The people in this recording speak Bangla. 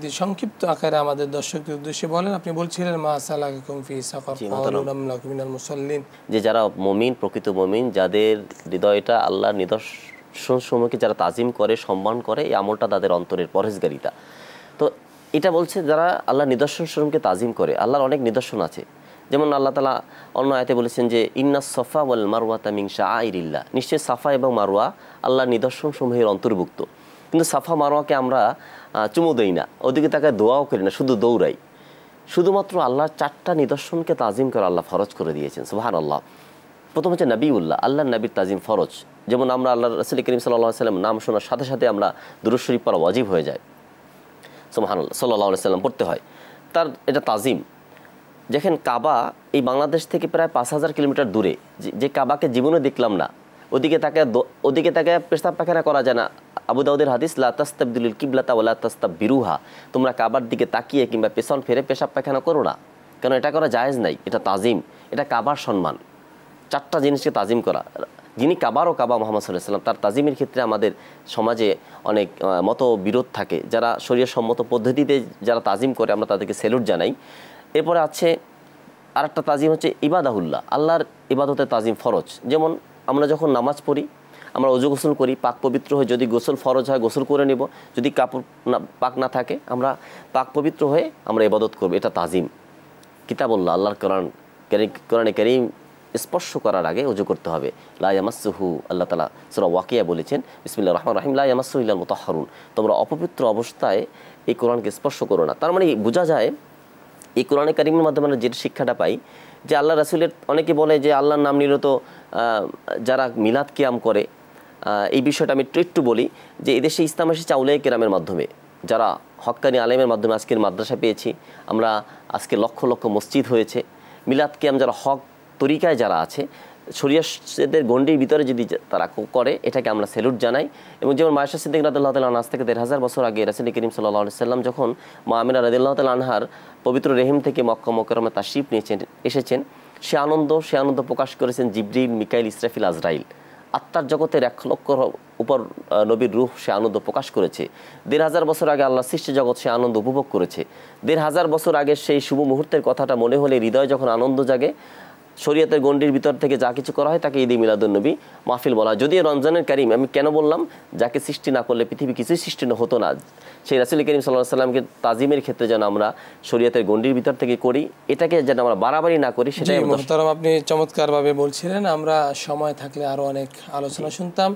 সংক্ষিপ্ত আকারে আমাদের দর্শকদের উদ্দেশ্যে বলেন। আপনি বলছিলেন মা সালাকাকুম ফি সাকার ক্বালু লাম নাকু মিনাল মুসাল্লিন, যে যারা মুমিন, প্রকৃত মুমিন, যাদের হৃদয়টা আল্লাহর নিদর্শন সমূহকে যারা তাজিম করে, সম্মান করে, এই আমলটা তাদের অন্তরের পরহেজগারিতা। তো এটা বলছে যারা আল্লাহর নিদর্শন সমূহকে তাজিম করে। আল্লাহর অনেক নিদর্শন আছে, যেমন আল্লাহ তাআলা অন্য আয়াতে বলেছেন যে ইন্নাস সাফা ওয়াল মারওয়াতা মিন শাআইরিল্লাহ, নিশ্চয়ই সাফা এবং মারওয়া আল্লাহর নিদর্শন সমূহের অন্তর্ভুক্ত। কিন্তু সাফা মারওয়াকে আমরা চুমু দেই না, ওদিকে তাকায় দোয়াও করি না, শুধু দৌড়াই। শুধুমাত্র আল্লাহর 4টা নিদর্শনকে তাজিম করে আল্লাহ ফরজ করে দিয়েছেন। সুবহানাল্লাহ। প্রথম হচ্ছে নবীউল্লাহ, আল্লাহর নবীর তাজিম ফরজ। যেমন আমরা আল্লাহ রাসূল করিম সাল্লাল্লাহু আলাইহি ওয়াসাল্লাম নাম শোনার সাথে সাথে আমরা দুরূদ শরীফ পড়া ওয়াজিব হয়ে যায়। সুবহানাল্লাহ, সাল্লাল্লাহু আলাইহি ওয়াসাল্লাম পড়তে হয়, তার এটা তাজিম। দেখেন কাবা এই বাংলাদেশ থেকে প্রায় 5000 কিলোমিটার দূরে, যে কাবাকে জীবনে দেখলাম না, ওদিকে তাকায় পেশাব পায়খানা করা যায় না। আবু দাউদের হাদিস, লা তাস্তাবদিলুল কিবলাতা ওয়া লা তাস্তাববিরুহা, তোমরা কাবার দিকে তাকিয়ে কিংবা পেছন ফিরে পেশাব পায়খানা করো না, কারণ এটা করা জায়েজ নাই। এটা তাজিম, এটা কাবার সম্মান। 4টা জিনিসকে তাজিম করা। যিনি কাবার ও কাবা মুহাম্মদ সাল্লাল্লাহু আলাইহি ওয়াসাল্লাম, তার তাজিমের ক্ষেত্রে আমাদের সমাজে অনেক মতবিরোধ থাকে। যারা শরীয়তসম্মত পদ্ধতিতে যারা তাজিম করে, আমরা তাদেরকে স্যালুট জানাই। এরপরে আছে আরেকটা তাজিম হচ্ছে ইবাদাহুল্লাহ, আল্লাহর ইবাদতের তাজিম ফরজ। যেমন আমরা যখন নামাজ পড়ি, আমরা ওযু গোসল করি, পাক পবিত্র হয়ে, যদি গোসল ফরজ হয় গোসল করে নেব, যদি কাপড় পাক না থাকে আমরা পাক পবিত্র হয়ে আমরা ইবাদত করব, এটা তাজিম। কিতাবুল্লাহ, আল্লাহর কোরআনে কারীম স্পর্শ করার আগে ওযু করতে হবে। লা ইয়ামাসসুহু, আল্লাহ তাআলা সূরা ওয়াকিয়া বলেছেন বিসমিল্লাহির রহমানির রহিম, লা ইয়ামাসসুহু ইল্লাল মুতাহহারুন, তোমরা অপবিত্র অবস্থায় এই কোরআনকে স্পর্শ করো না। তার মানে বোঝা যায় এই কোরআনে কারীমের মাধ্যমে আমরা যে শিক্ষাটা পাই, যে আল্লাহ রাসূলের, অনেকে বলে যে আল্লাহর নাম নিরত যারা মিলাদ কিয়াম করে, এই বিষয়টা আমি একটু বলি যে এদেশে ইসলাম এসেছে আউলিয়া কেরামের মাধ্যমে, যারা হক্কানি আলেমের মাধ্যমে আজকের মাদ্রাসা পেয়েছি আমরা, আজকে লক্ষ লক্ষ মসজিদ হয়েছে। মিলাদ কিয়াম যারা হক তরিকায় যারা আছে, শরীয়তের গণ্ডির ভিতরে যদি তারা করে, এটাকে আমরা স্যালুট জানাই। এবং যেমন মায়েশা সিদ্দিক রাদিয়াল্লাহু তাআলা আনহা, আজ থেকে 1500 বছর আগে রাসূল করিম সাল্লাল্লাহু আলাইহি সাল্লাম যখন মা আমিনা রাদিয়াল্লাহু তাআলা আনহার পবিত্র রেহিম থেকে মক্কা মুকাররমে তাশরিফ নিয়েছেন, এসেছেন, সে আনন্দ প্রকাশ করেছেন জিবরিল, মিকাইল, ইসরাফিল, আজরাইল। আত্মার জগতের 1 লক্ষ উপর নবীর রূহ সে আনন্দ প্রকাশ করেছে। 1500 বছর আগে আল্লাহ সৃষ্টি জগৎ সে আনন্দ উপভোগ করেছে। 1500 বছর আগে সেই শুভ মুহূর্তের কথাটা মনে হলে হৃদয় যখন আনন্দ জাগে, শরীয়তের গণ্ডির ভিতর থেকে যা কিছু করা হয় তাকে ঈদে মিলাদুন্নবী মাহফিল বলা হয়। যদিও রমজানের কারীম, আমি কেন বললাম, যাকে সৃষ্টি না করলে পৃথিবী কিছুই সৃষ্টি হতো না, সেই রাসূল করিম সাল্লাল্লাহু আলাইহি সাল্লামকে তাজিমের ক্ষেত্রে যেন আমরা শরীয়তের গণ্ডির ভিতর থেকে করি, এটাকে যেন আমরা বাড়াবাড়ি না করি, সেটাই। মুহতারাম, আপনি চমৎকারভাবে বলছিলেন। আমরা সময় থাকলে আরো অনেক আলোচনা শুনতাম।